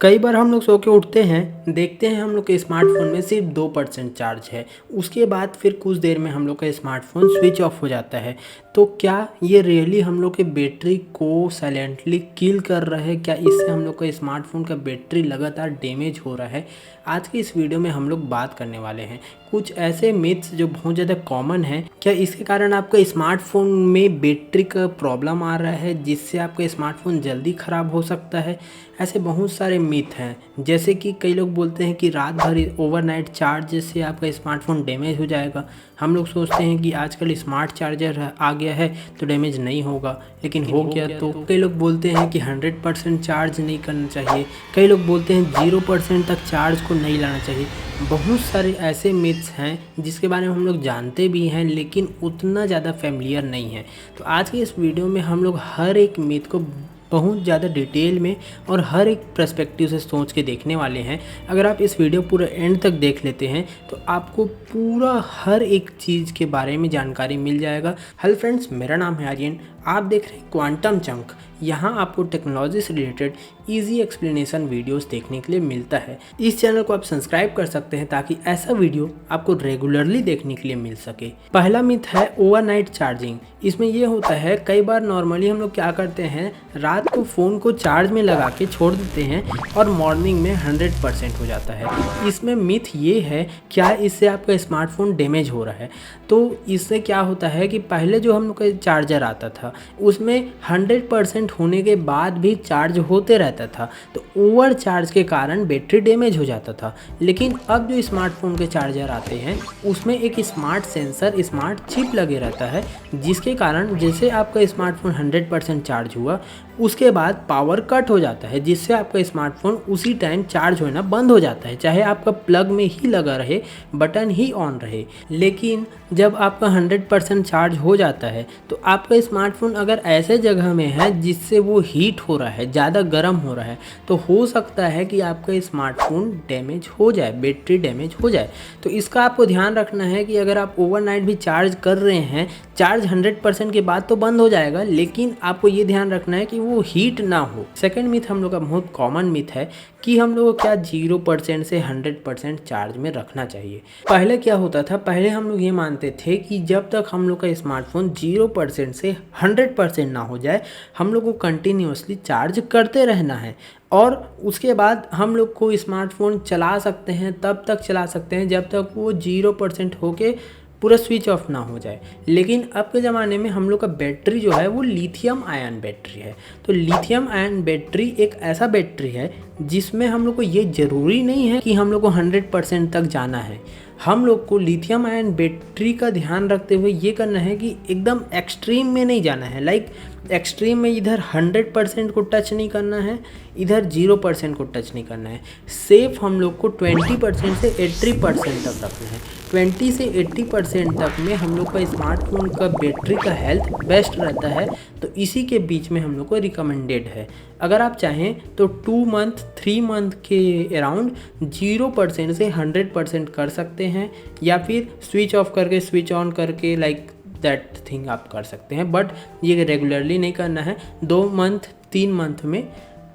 कई बार हम लोग सो के उठते हैं, देखते हैं हम लोग के स्मार्टफोन में सिर्फ 2% चार्ज है। उसके बाद फिर कुछ देर में हम लोग का स्मार्टफोन स्विच ऑफ हो जाता है। तो क्या ये रियली हम लोग के बैटरी को साइलेंटली किल कर रहा है? क्या इससे हम लोग का स्मार्टफोन का बैटरी लगातार डैमेज हो रहा है? आज की इस वीडियो में हम लोग बात करने वाले हैं कुछ ऐसे मिथ्स जो बहुत ज़्यादा कॉमन है। क्या इसके कारण आपका स्मार्टफोन में बैटरी का प्रॉब्लम आ रहा है जिससे आपका स्मार्टफोन जल्दी ख़राब हो सकता है? ऐसे बहुत सारे मिथ हैं, जैसे कि कई लोग बोलते हैं कि रात भर ओवरनाइट चार्ज से आपका स्मार्टफोन डैमेज हो जाएगा। हम लोग सोचते हैं कि आजकल स्मार्ट चार्जर आ गया है तो डैमेज नहीं होगा, लेकिन हो गया तो। कई लोग बोलते हैं कि 100% चार्ज नहीं करना चाहिए। कई लोग बोलते हैं 0% तक चार्ज को नहीं लाना चाहिए। बहुत सारे ऐसे मिथ्स हैं जिसके बारे में हम लोग जानते भी हैं लेकिन उतना ज़्यादा फैमिलियर नहीं है। तो आज की इस वीडियो में हम लोग हर एक मिथ को बहुत ज़्यादा डिटेल में और हर एक पर्सपेक्टिव से सोच के देखने वाले हैं। अगर आप इस वीडियो पूरा एंड तक देख लेते हैं तो आपको पूरा हर एक चीज़ के बारे में जानकारी मिल जाएगा। हेलो फ्रेंड्स, मेरा नाम है आर्यन, आप देख रहे हैं क्वांटम चंक। यहाँ आपको टेक्नोलॉजी से रिलेटेड इजी एक्सप्लेनेशन वीडियोस देखने के लिए मिलता है। इस चैनल को आप सब्सक्राइब कर सकते हैं ताकि ऐसा वीडियो आपको रेगुलरली देखने के लिए मिल सके। पहला मिथ है ओवरनाइट चार्जिंग। इसमें ये होता है, कई बार नॉर्मली हम लोग क्या करते हैं, रात को फ़ोन को चार्ज में लगा के छोड़ देते हैं और मॉर्निंग में 100% हो जाता है। इसमें मिथ ये है, क्या इससे आपका स्मार्टफोन डैमेज हो रहा है? तो इससे क्या होता है कि पहले जो हम लोग का चार्जर आता था उसमें 100% होने के बाद भी चार्ज होते रहता था, तो ओवर चार्ज के कारण बैटरी डैमेज हो जाता था। लेकिन अब जो स्मार्टफोन के चार्जर आते हैं उसमें एक स्मार्ट सेंसर, स्मार्ट चिप लगे रहता है, जिसके कारण जैसे आपका स्मार्टफोन 100% चार्ज हुआ उसके बाद पावर कट हो जाता है, जिससे आपका स्मार्टफोन उसी टाइम चार्ज होना बंद हो जाता है, चाहे आपका प्लग में ही लगा रहे, बटन ही ऑन रहे। लेकिन जब आपका 100% चार्ज हो जाता है तो आपका स्मार्टफोन अगर ऐसे जगह में है जिससे वो हीट हो रहा है, ज़्यादा गर्म हो रहा है, तो हो सकता है कि आपका स्मार्टफोन डैमेज हो जाए, बैटरी डैमेज हो जाए। तो इसका आपको ध्यान रखना है कि अगर आप ओवरनाइट भी चार्ज कर रहे हैं, चार्ज 100% के बाद तो बंद हो जाएगा, लेकिन आपको ये ध्यान रखना है कि वो हीट ना हो। सेकंड मिथ हम लोग का बहुत कॉमन मिथ है कि हम लोग को क्या 0% से 100% चार्ज में रखना चाहिए। पहले क्या होता था, पहले हम लोग ये मानते थे कि जब तक हम लोग का स्मार्टफोन 0% से 100% ना हो जाए, हम लोग को कंटिन्यूसली चार्ज करते रहना है और उसके बाद हम लोग को स्मार्टफोन चला सकते हैं, तब तक चला सकते हैं जब तक वो 0% होके पूरा स्विच ऑफ ना हो जाए। लेकिन अब के ज़माने में हम लोग का बैटरी जो है वो लिथियम आयन बैटरी है। तो लिथियम आयन बैटरी एक ऐसा बैटरी है जिसमें हम लोग को ये ज़रूरी नहीं है कि हम लोग को 100% तक जाना है। हम लोग को लिथियम आयन बैटरी का ध्यान रखते हुए ये करना है कि एकदम एक्सट्रीम में नहीं जाना है। लाइक एक्सट्रीम में इधर 100% को टच नहीं करना है, इधर 0% को टच नहीं करना है। सेफ हम लोग को 20% से 80% तक रखना है। 20 से 80% तक में हम लोग का स्मार्टफोन का बैटरी का हेल्थ बेस्ट रहता है, तो इसी के बीच में हम लोग को रिकमेंडेड है। अगर आप चाहें तो 2 मंथ 3 मंथ के अराउंड 0% से 100% कर सकते हैं, या फिर स्विच ऑफ करके स्विच ऑन करके लाइक दैट थिंग आप कर सकते हैं, बट ये रेगुलरली नहीं करना है। 2 मंथ 3 मंथ में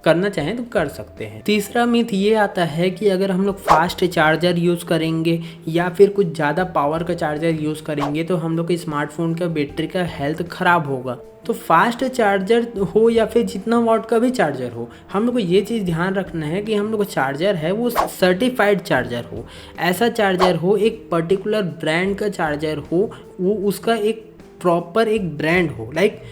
करना चाहें तो कर सकते हैं। तीसरा मिथ ये आता है कि अगर हम लोग फास्ट चार्जर यूज़ करेंगे या फिर कुछ ज़्यादा पावर का चार्जर यूज़ करेंगे तो हम लोग के स्मार्टफोन का बैटरी का हेल्थ ख़राब होगा। तो फास्ट चार्जर हो या फिर जितना वॉट का भी चार्जर हो, हम लोग को ये चीज़ ध्यान रखना है कि हम लोग को चार्जर है वो सर्टिफाइड चार्जर हो। ऐसा चार्जर हो, एक पर्टिकुलर ब्रांड का चार्जर हो, वो उसका एक प्रॉपर एक ब्रांड हो। लाइक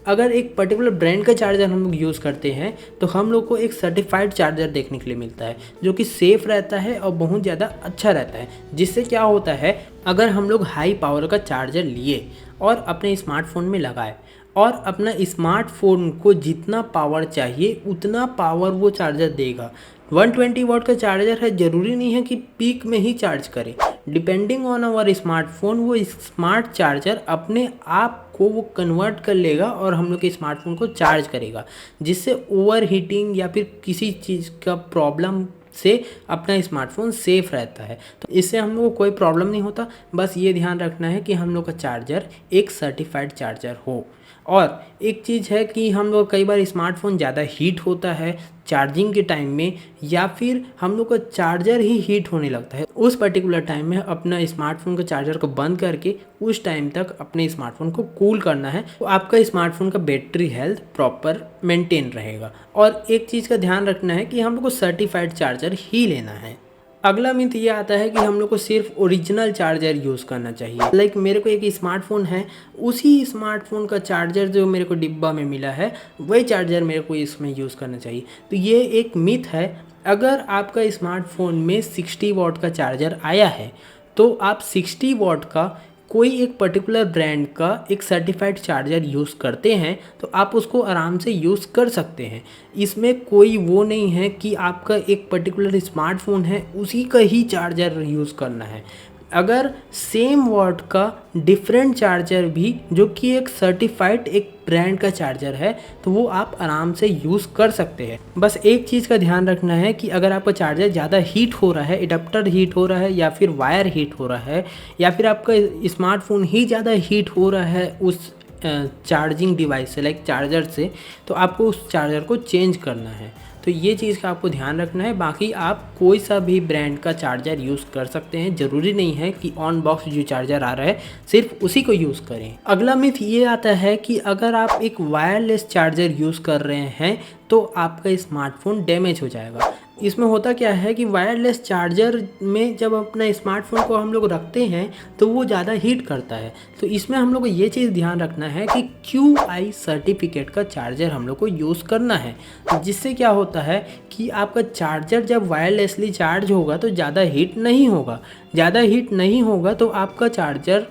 अगर एक पर्टिकुलर ब्रांड का चार्जर हम लोग यूज़ करते हैं तो हम लोग को एक सर्टिफाइड चार्जर देखने के लिए मिलता है जो कि सेफ़ रहता है और बहुत ज़्यादा अच्छा रहता है। जिससे क्या होता है, अगर हम लोग हाई पावर का चार्जर लिए और अपने स्मार्टफोन में लगाए और अपना स्मार्टफोन को जितना पावर चाहिए उतना पावर वो चार्जर देगा। 120 वॉट का चार्जर है, ज़रूरी नहीं है कि पीक में ही चार्ज करे। डिपेंडिंग ऑन आवर स्मार्टफोन वो स्मार्ट चार्जर अपने आप को वो कन्वर्ट कर लेगा और हम लोग के स्मार्टफोन को चार्ज करेगा, जिससे ओवर हीटिंग या फिर किसी चीज़ का प्रॉब्लम से अपना स्मार्टफोन सेफ़ रहता है। तो इससे हम लोग को कोई प्रॉब्लम नहीं होता। बस ये ध्यान रखना है कि हम लोग का चार्जर एक सर्टिफाइड चार्जर हो। और एक चीज़ है कि हम लोग कई बार स्मार्टफोन ज़्यादा हीट होता है चार्जिंग के टाइम में, या फिर हम लोग का चार्जर ही हीट होने लगता है। उस पर्टिकुलर टाइम में अपना स्मार्टफोन का चार्जर को बंद करके उस टाइम तक अपने स्मार्टफोन को कूल करना है, तो आपका स्मार्टफोन का बैटरी हेल्थ प्रॉपर मेंटेन रहेगा। और एक चीज़ का ध्यान रखना है कि हम लोग को सर्टिफाइड चार्जर ही लेना है। अगला मिथ ये आता है कि हम लोग को सिर्फ ओरिजिनल चार्जर यूज़ करना चाहिए। लाइक मेरे को एक स्मार्टफोन है, उसी स्मार्टफोन का चार्जर जो मेरे को डिब्बा में मिला है वही चार्जर मेरे को इसमें यूज़ करना चाहिए। तो ये एक मिथ है। अगर आपका स्मार्टफोन में 60 वॉट का चार्जर आया है तो आप 60 वॉट का कोई एक पर्टिकुलर ब्रांड का एक सर्टिफाइड चार्जर यूज़ करते हैं तो आप उसको आराम से यूज़ कर सकते हैं। इसमें कोई वो नहीं है कि आपका एक पर्टिकुलर स्मार्टफोन है उसी का ही चार्जर यूज़ करना है। अगर सेम वॉट का डिफरेंट चार्जर भी जो कि एक सर्टिफाइड एक ब्रांड का चार्जर है तो वो आप आराम से यूज़ कर सकते हैं। बस एक चीज़ का ध्यान रखना है कि अगर आपका चार्जर ज़्यादा हीट हो रहा है, एडाप्टर हीट हो रहा है या फिर वायर हीट हो रहा है या फिर आपका स्मार्टफोन ही ज़्यादा हीट हो रहा है उस चार्जिंग डिवाइस से लाइक चार्जर से, तो आपको उस चार्जर को चेंज करना है। तो ये चीज़ का आपको ध्यान रखना है। बाकी आप कोई सा भी ब्रांड का चार्जर यूज़ कर सकते हैं, ज़रूरी नहीं है कि ऑन बॉक्स जो चार्जर आ रहा है सिर्फ उसी को यूज़ करें। अगला मिथ ये आता है कि अगर आप एक वायरलेस चार्जर यूज़ कर रहे हैं तो आपका स्मार्टफोन डैमेज हो जाएगा। इसमें होता क्या है कि वायरलेस चार्जर में जब अपना स्मार्टफोन को हम लोग रखते हैं तो वो ज़्यादा हीट करता है। तो इसमें हम लोग को ये चीज़ ध्यान रखना है कि QI सर्टिफिकेट का चार्जर हम लोग को यूज़ करना है, जिससे क्या होता है कि आपका चार्जर जब वायरलेसली चार्ज होगा तो ज़्यादा हीट नहीं होगा। ज़्यादा हीट नहीं होगा तो आपका चार्जर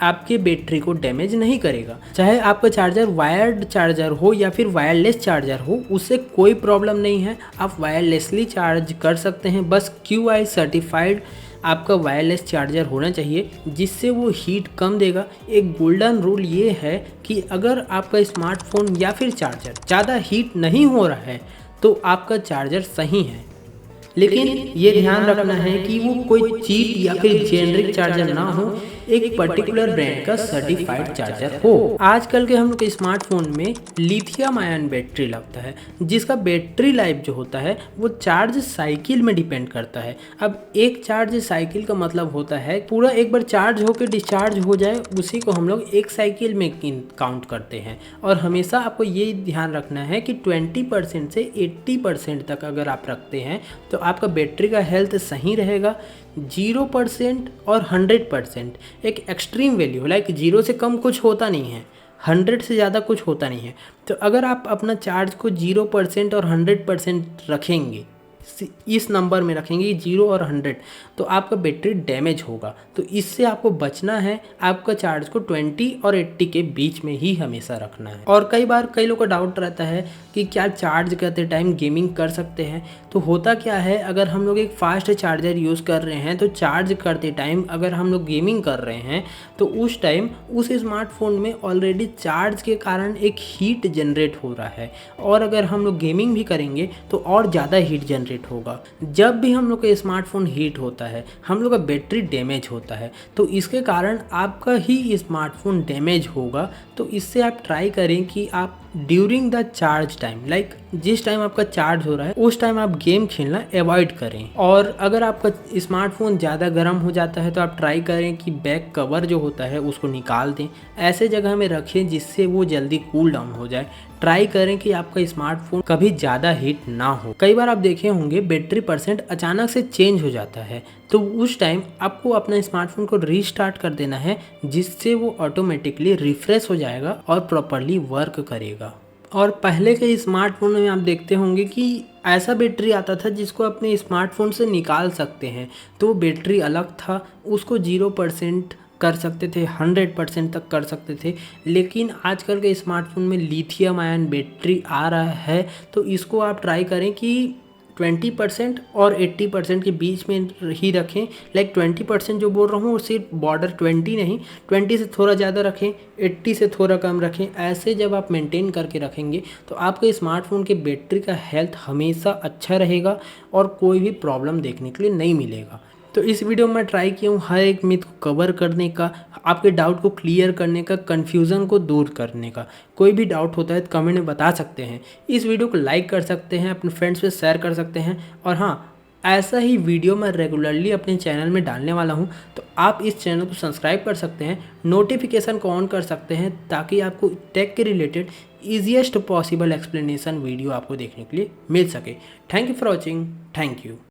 आपके बैटरी को डैमेज नहीं करेगा। चाहे आपका चार्जर वायर्ड चार्जर हो या फिर वायरलेस चार्जर हो, उससे कोई प्रॉब्लम नहीं है, आप वायरलेसली चार्ज कर सकते हैं। बस QI सर्टिफाइड आपका वायरलेस चार्जर होना चाहिए जिससे वो हीट कम देगा। एक गोल्डन रूल ये है कि अगर आपका स्मार्टफोन या फिर चार्जर ज़्यादा हीट नहीं हो रहा है तो आपका चार्जर सही है, लेकिन ये ध्यान रखना है कि वो कोई चीप या फिर जेनरिक चार्जर ना हो, एक पर्टिकुलर ब्रांड का सर्टिफाइड चार्जर हो। आजकल के हम लोग के स्मार्टफोन में लिथियम आयन बैटरी लगता है, जिसका बैटरी लाइफ जो होता है वो चार्ज साइकिल में डिपेंड करता है। अब एक चार्ज साइकिल का मतलब होता है पूरा एक बार चार्ज होकर डिस्चार्ज हो जाए, उसी को हम लोग एक साइकिल में काउंट करते हैं। और हमेशा आपको ये ध्यान रखना है कि 20% से 80% तक अगर आप रखते हैं तो आपका बैटरी का हेल्थ सही रहेगा। 0% और 100% एक एक्सट्रीम वैल्यू, लाइक 0 से कम कुछ होता नहीं है, 100 से ज़्यादा कुछ होता नहीं है। तो अगर आप अपना चार्ज को 0% और 100% रखेंगे, इस नंबर में रखेंगे 0 और 100, तो आपका बैटरी डैमेज होगा। तो इससे आपको बचना है, आपका चार्ज को 20 और 80 के बीच में ही हमेशा रखना है। और कई बार कई लोगों का डाउट रहता है कि क्या चार्ज करते टाइम गेमिंग कर सकते हैं। तो होता क्या है, अगर हम लोग एक फास्ट चार्जर यूज़ कर रहे हैं तो चार्ज करते टाइम अगर हम लोग गेमिंग कर रहे हैं तो उस टाइम उस स्मार्टफोन में ऑलरेडी चार्ज के कारण एक हीट जनरेट हो रहा है, और अगर हम लोग गेमिंग भी करेंगे तो और ज़्यादा हीट जनरेट होगा। जब भी हम लोग का स्मार्टफोन हीट होता है हम लोग का बैटरी डैमेज होता है, तो इसके कारण आपका ही स्मार्टफोन डैमेज होगा। तो इससे आप ट्राई करें कि आप during the charge time, like जिस टाइम आपका चार्ज हो रहा है उस टाइम आप गेम खेलना अवॉइड करें। और अगर आपका स्मार्टफोन ज़्यादा गर्म हो जाता है तो आप ट्राई करें कि बैक कवर जो होता है उसको निकाल दें, ऐसे जगह में रखें जिससे वो जल्दी कूल डाउन हो जाए। ट्राई करें कि आपका स्मार्टफोन कभी ज़्यादा हीट ना हो। कई बार आप देखे होंगे बैटरी परसेंट अचानक से चेंज हो जाता है, तो उस टाइम आपको अपना स्मार्टफोन को रीस्टार्ट कर देना है, जिससे वो ऑटोमेटिकली रिफ्रेश हो जाएगा और प्रॉपर्ली वर्क करेगा। और पहले के स्मार्टफोन में आप देखते होंगे कि ऐसा बैटरी आता था जिसको अपने स्मार्टफोन से निकाल सकते हैं, तो बैटरी अलग था, उसको 0% कर सकते थे, 100% तक कर सकते थे। लेकिन आजकल के स्मार्टफोन में लिथियम आयन बैटरी आ रहा है, तो इसको आप ट्राई करें कि 20% और 80% के बीच में ही रखें। लाइक 20% जो बोल रहा हूँ वो सिर्फ बॉर्डर 20 नहीं, 20 से थोड़ा ज़्यादा रखें, 80 से थोड़ा कम रखें। ऐसे जब आप मेंटेन करके रखेंगे तो आपके स्मार्टफोन के बैटरी का हेल्थ हमेशा अच्छा रहेगा और कोई भी प्रॉब्लम देखने के लिए नहीं मिलेगा। तो इस वीडियो में ट्राई किया हूँ हर एक मिथ को कवर करने का, आपके डाउट को क्लियर करने का, कन्फ्यूज़न को दूर करने का। कोई भी डाउट होता है तो कमेंट में बता सकते हैं। इस वीडियो को लाइक कर सकते हैं, अपने फ्रेंड्स पे शेयर कर सकते हैं। और हाँ, ऐसा ही वीडियो मैं रेगुलरली अपने चैनल में डालने वाला हूँ, तो आप इस चैनल को सब्सक्राइब कर सकते हैं, नोटिफिकेशन को ऑन कर सकते हैं, ताकि आपको टेक के related easiest possible explanation video आपको देखने के लिए मिल सके। Thank you for watching. Thank you.